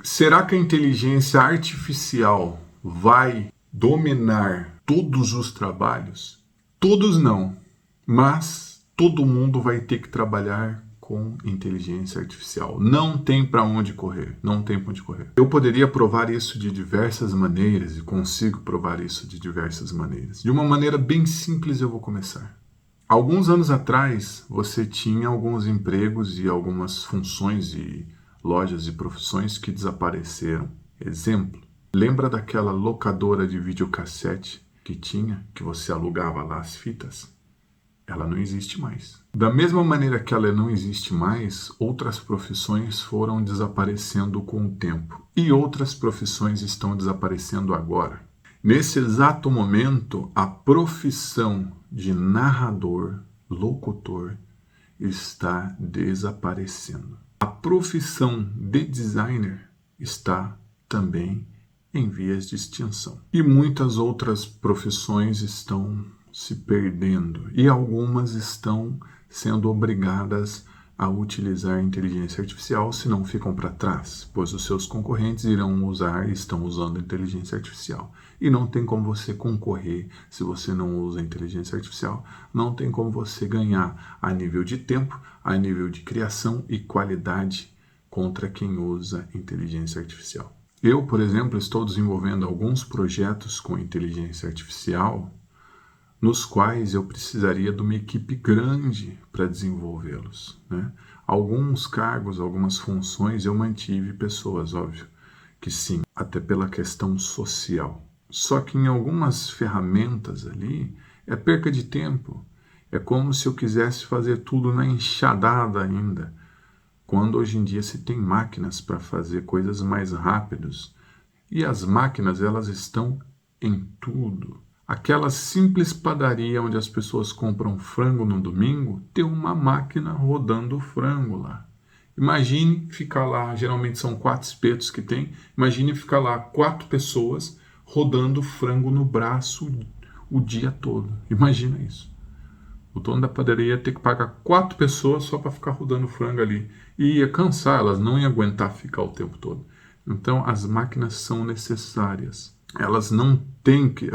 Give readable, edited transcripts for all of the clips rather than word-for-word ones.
Será que a inteligência artificial vai dominar todos os trabalhos? Todos não, mas todo mundo vai ter que trabalhar com inteligência artificial. Não tem para onde correr, não tem para onde correr. Eu poderia provar isso de diversas maneiras e consigo provar isso de diversas maneiras. De uma maneira bem simples eu vou começar. Alguns anos atrás, você tinha alguns empregos e algumas funções e lojas e profissões que desapareceram. Exemplo, lembra daquela locadora de videocassete que tinha, que você alugava lá as fitas? Ela não existe mais. Da mesma maneira que ela não existe mais, outras profissões foram desaparecendo com o tempo. E outras profissões estão desaparecendo agora. Nesse exato momento, a profissão de narrador, locutor, está desaparecendo. A profissão de designer está também em vias de extinção. E muitas outras profissões estão se perdendo. E algumas estão sendo obrigadas a utilizar a inteligência artificial, senão ficam para trás, pois os seus concorrentes irão usar e estão usando a inteligência artificial. E não tem como você concorrer se você não usa a inteligência artificial, não tem como você ganhar a nível de tempo, a nível de criação e qualidade contra quem usa inteligência artificial. Eu, por exemplo, estou desenvolvendo alguns projetos com inteligência artificial nos quais eu precisaria de uma equipe grande para desenvolvê-los, né? Alguns cargos, algumas funções eu mantive pessoas, óbvio que sim, até pela questão social. Só que em algumas ferramentas ali é perca de tempo. É como se eu quisesse fazer tudo na enxadada ainda, quando hoje em dia se tem máquinas para fazer coisas mais rápidas. E as máquinas, elas estão em tudo. Aquela simples padaria onde as pessoas compram frango no domingo, tem uma máquina rodando frango lá. Imagine ficar lá, geralmente são 4 espetos que tem, imagine ficar lá 4 pessoas rodando frango no braço o dia todo. Imagina isso. O dono da padaria ia ter que pagar 4 pessoas só para ficar rodando frango ali. E ia cansar, elas não iam aguentar ficar o tempo todo. Então as máquinas são necessárias. Elas não têm que...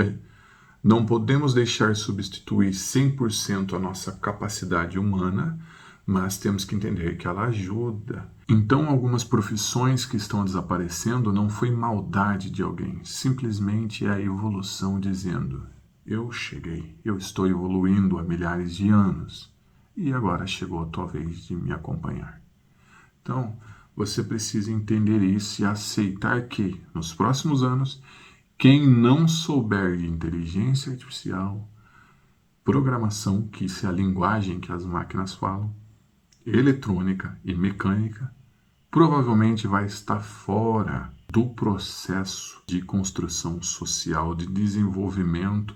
Não podemos deixar substituir 100% a nossa capacidade humana, mas temos que entender que ela ajuda. Então, algumas profissões que estão desaparecendo não foi maldade de alguém, simplesmente é a evolução dizendo: eu cheguei, eu estou evoluindo há milhares de anos e agora chegou a tua vez de me acompanhar. Então, você precisa entender isso e aceitar que, nos próximos anos, quem não souber de inteligência artificial, programação, que isso é a linguagem que as máquinas falam, eletrônica e mecânica, provavelmente vai estar fora do processo de construção social, de desenvolvimento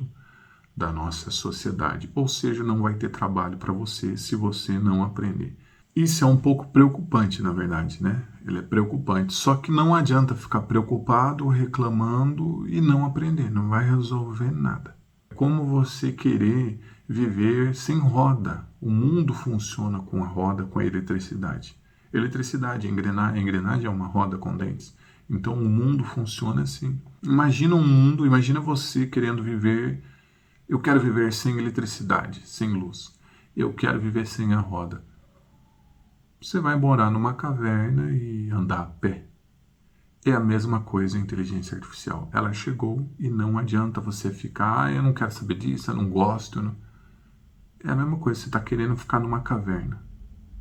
da nossa sociedade. Ou seja, não vai ter trabalho para você se você não aprender. Isso é um pouco preocupante, na verdade, né? Ele é preocupante. Só que não adianta ficar preocupado, reclamando e não aprender. Não vai resolver nada. É como você querer viver sem roda. O mundo funciona com a roda, com a eletricidade. Eletricidade, engrenagem é uma roda com dentes. Então o mundo funciona assim. Imagina um mundo, imagina você querendo viver... Eu quero viver sem eletricidade, sem luz. Eu quero viver sem a roda. Você vai morar numa caverna e andar a pé. É a mesma coisa a inteligência artificial. Ela chegou e não adianta você ficar, eu não quero saber disso, eu não gosto. É a mesma coisa, você está querendo ficar numa caverna.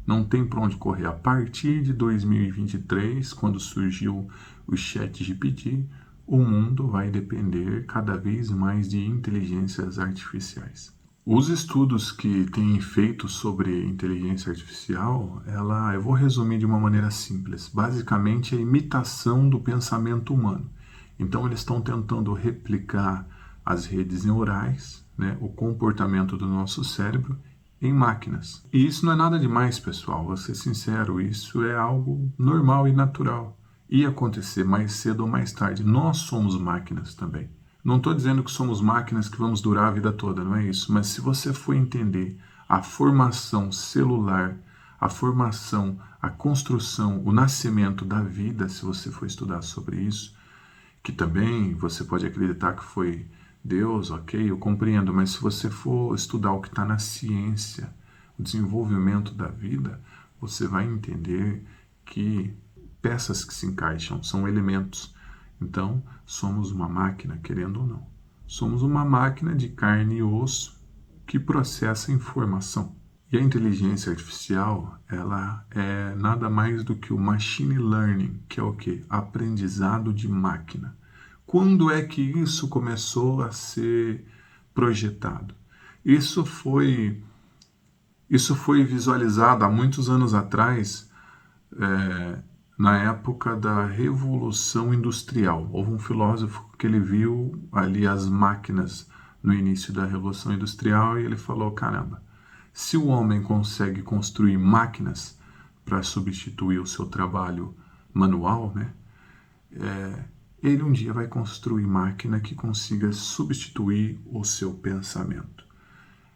Não tem para onde correr. A partir de 2023, quando surgiu o ChatGPT, o mundo vai depender cada vez mais de inteligências artificiais. Os estudos que têm feito sobre inteligência artificial, eu vou resumir de uma maneira simples. Basicamente, é a imitação do pensamento humano. Então, eles estão tentando replicar as redes neurais, né, o comportamento do nosso cérebro em máquinas. E isso não é nada demais, pessoal. Vou ser sincero, isso é algo normal e natural. Ia acontecer mais cedo ou mais tarde. Nós somos máquinas também. Não estou dizendo que somos máquinas que vamos durar a vida toda, não é isso. Mas se você for entender a formação celular, a formação, a construção, o nascimento da vida, se você for estudar sobre isso, que também você pode acreditar que foi Deus, ok, eu compreendo, mas se você for estudar o que está na ciência, o desenvolvimento da vida, você vai entender que peças que se encaixam são elementos. Então, somos uma máquina, querendo ou não. Somos uma máquina de carne e osso que processa informação. E a inteligência artificial, ela é nada mais do que o machine learning, que é o quê? Aprendizado de máquina. Quando é que isso começou a ser projetado? Isso foi visualizado há muitos anos atrás, na época da Revolução Industrial. Houve um filósofo que ele viu ali as máquinas no início da Revolução Industrial e ele falou, caramba, se o homem consegue construir máquinas para substituir o seu trabalho manual, né, ele um dia vai construir máquina que consiga substituir o seu pensamento.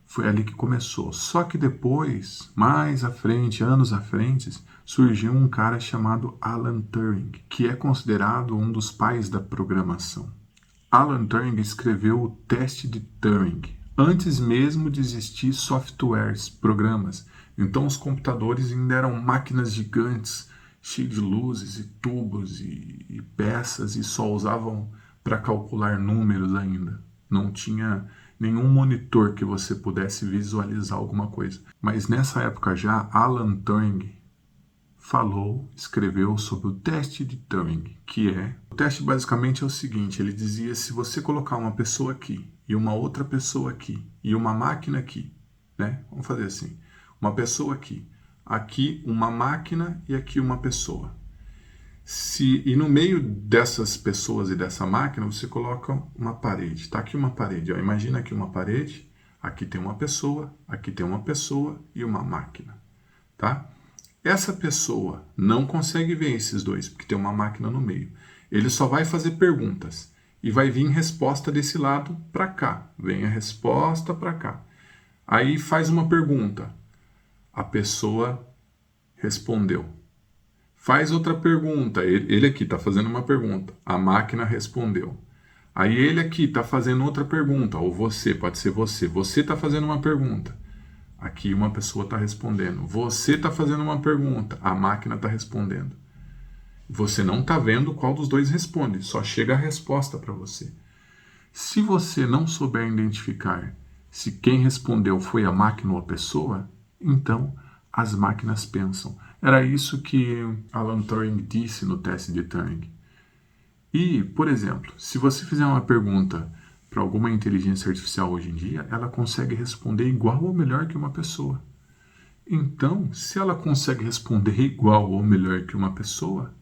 Foi ali que começou. Só que depois, mais à frente, anos à frente, surgiu um cara chamado Alan Turing, que é considerado um dos pais da programação. Alan Turing escreveu o teste de Turing, antes mesmo de existir softwares, programas. Então os computadores ainda eram máquinas gigantes, cheias de luzes e tubos e peças, e só usavam para calcular números ainda. Não tinha nenhum monitor que você pudesse visualizar alguma coisa. Mas nessa época já, Alan Turing escreveu sobre o teste de Turing, que é... O teste basicamente é o seguinte, ele dizia, se você colocar uma pessoa aqui, e uma outra pessoa aqui, e uma máquina aqui, né? Vamos fazer assim, uma pessoa aqui uma máquina e aqui uma pessoa. E no meio dessas pessoas e dessa máquina, você coloca uma parede. Está aqui uma parede. Ó. Imagina aqui uma parede, aqui tem uma pessoa e uma máquina. Tá? Essa pessoa não consegue ver esses dois, porque tem uma máquina no meio. Ele só vai fazer perguntas. E vai vir resposta desse lado para cá. Vem a resposta para cá. Aí faz uma pergunta. A pessoa respondeu. Faz outra pergunta. Ele aqui está fazendo uma pergunta. A máquina respondeu. Aí ele aqui está fazendo outra pergunta. Ou você, pode ser você. Você está fazendo uma pergunta. Aqui uma pessoa está respondendo. Você está fazendo uma pergunta. A máquina está respondendo. Você não está vendo qual dos dois responde. Só chega a resposta para você. Se você não souber identificar se quem respondeu foi a máquina ou a pessoa, então as máquinas pensam. Era isso que Alan Turing disse no teste de Turing. E, por exemplo, se você fizer uma pergunta para alguma inteligência artificial hoje em dia, ela consegue responder igual ou melhor que uma pessoa. Então, se ela consegue responder igual ou melhor que uma pessoa,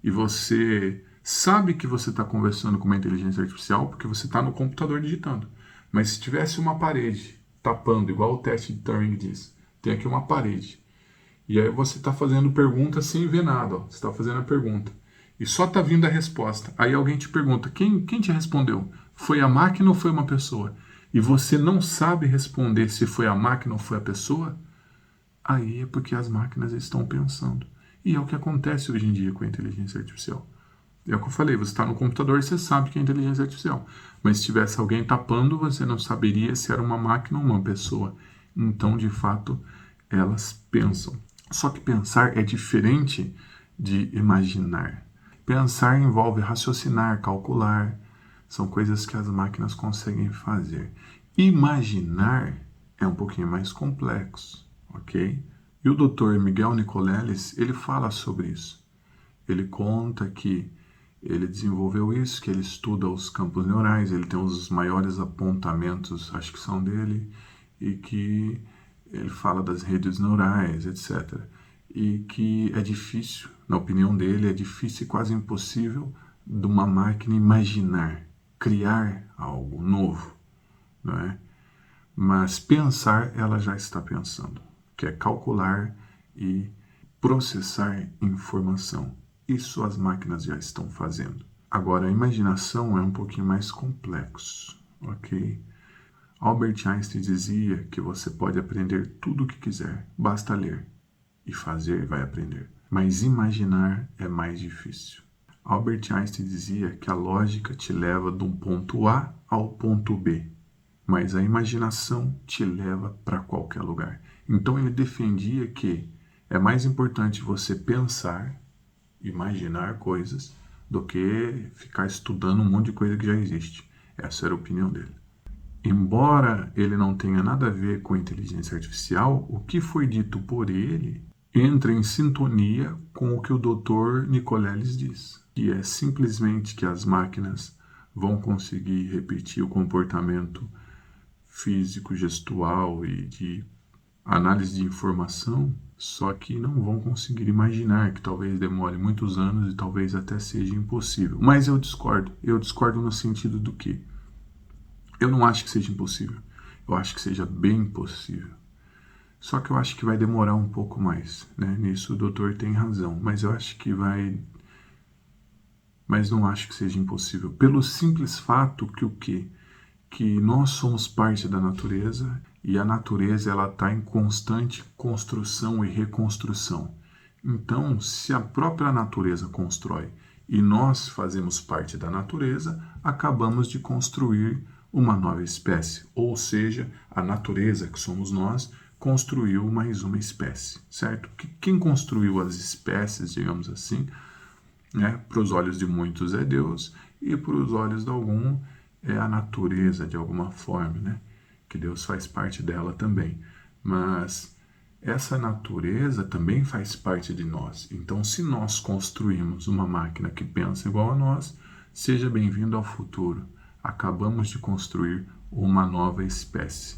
e você sabe que você está conversando com uma inteligência artificial porque você está no computador digitando. Mas se tivesse uma parede tapando, igual o teste de Turing diz, tem aqui uma parede. E aí você está fazendo pergunta sem ver nada. Ó. Você está fazendo a pergunta. E só está vindo a resposta. Aí alguém te pergunta, quem te respondeu? Foi a máquina ou foi uma pessoa? E você não sabe responder se foi a máquina ou foi a pessoa? Aí é porque as máquinas estão pensando. E é o que acontece hoje em dia com a inteligência artificial. É o que eu falei, você está no computador e você sabe que é inteligência artificial. Mas se tivesse alguém tapando, você não saberia se era uma máquina ou uma pessoa. Então, de fato, elas pensam. Só que pensar é diferente de imaginar. Pensar envolve raciocinar, calcular. São coisas que as máquinas conseguem fazer. Imaginar é um pouquinho mais complexo, ok? E o Dr. Miguel Nicoleles, ele fala sobre isso. Ele conta que ele desenvolveu isso, que ele estuda os campos neurais, ele tem os maiores apontamentos, acho que são dele, e que ele fala das redes neurais, etc. E que é difícil, na opinião dele, é difícil e quase impossível de uma máquina imaginar, criar algo novo, não é? Mas pensar, ela já está pensando, que é calcular e processar informação. Isso as máquinas já estão fazendo. Agora, a imaginação é um pouquinho mais complexo, ok? Albert Einstein dizia que você pode aprender tudo o que quiser, basta ler. e fazer vai aprender. Mas imaginar é mais difícil. Albert Einstein dizia que a lógica te leva de um ponto A ao ponto B, mas a imaginação te leva para qualquer lugar. Então ele defendia que é mais importante você pensar, imaginar coisas, do que ficar estudando um monte de coisa que já existe. Essa era a opinião dele. Embora ele não tenha nada a ver com inteligência artificial, o que foi dito por ele entra em sintonia com o que o Dr. Nicolelis diz, que é simplesmente que as máquinas vão conseguir repetir o comportamento físico, gestual e de análise de informação, só que não vão conseguir imaginar, que talvez demore muitos anos e talvez até seja impossível. Mas eu discordo no sentido do que eu não acho que seja impossível, eu acho que seja bem possível. Só que eu acho que vai demorar um pouco mais, né? Nisso o doutor tem razão, mas eu acho que vai... Mas não acho que seja impossível, pelo simples fato que o quê? Que nós somos parte da natureza e a natureza ela está em constante construção e reconstrução. Então, se a própria natureza constrói e nós fazemos parte da natureza, acabamos de construir uma nova espécie, ou seja, a natureza, que somos nós, construiu mais uma espécie, certo? Quem construiu as espécies, digamos assim, né, para os olhos de muitos é Deus e para os olhos de algum é a natureza de alguma forma, né? Que Deus faz parte dela também. Mas essa natureza também faz parte de nós. Então, se nós construímos uma máquina que pensa igual a nós, seja bem-vindo ao futuro. Acabamos de construir uma nova espécie.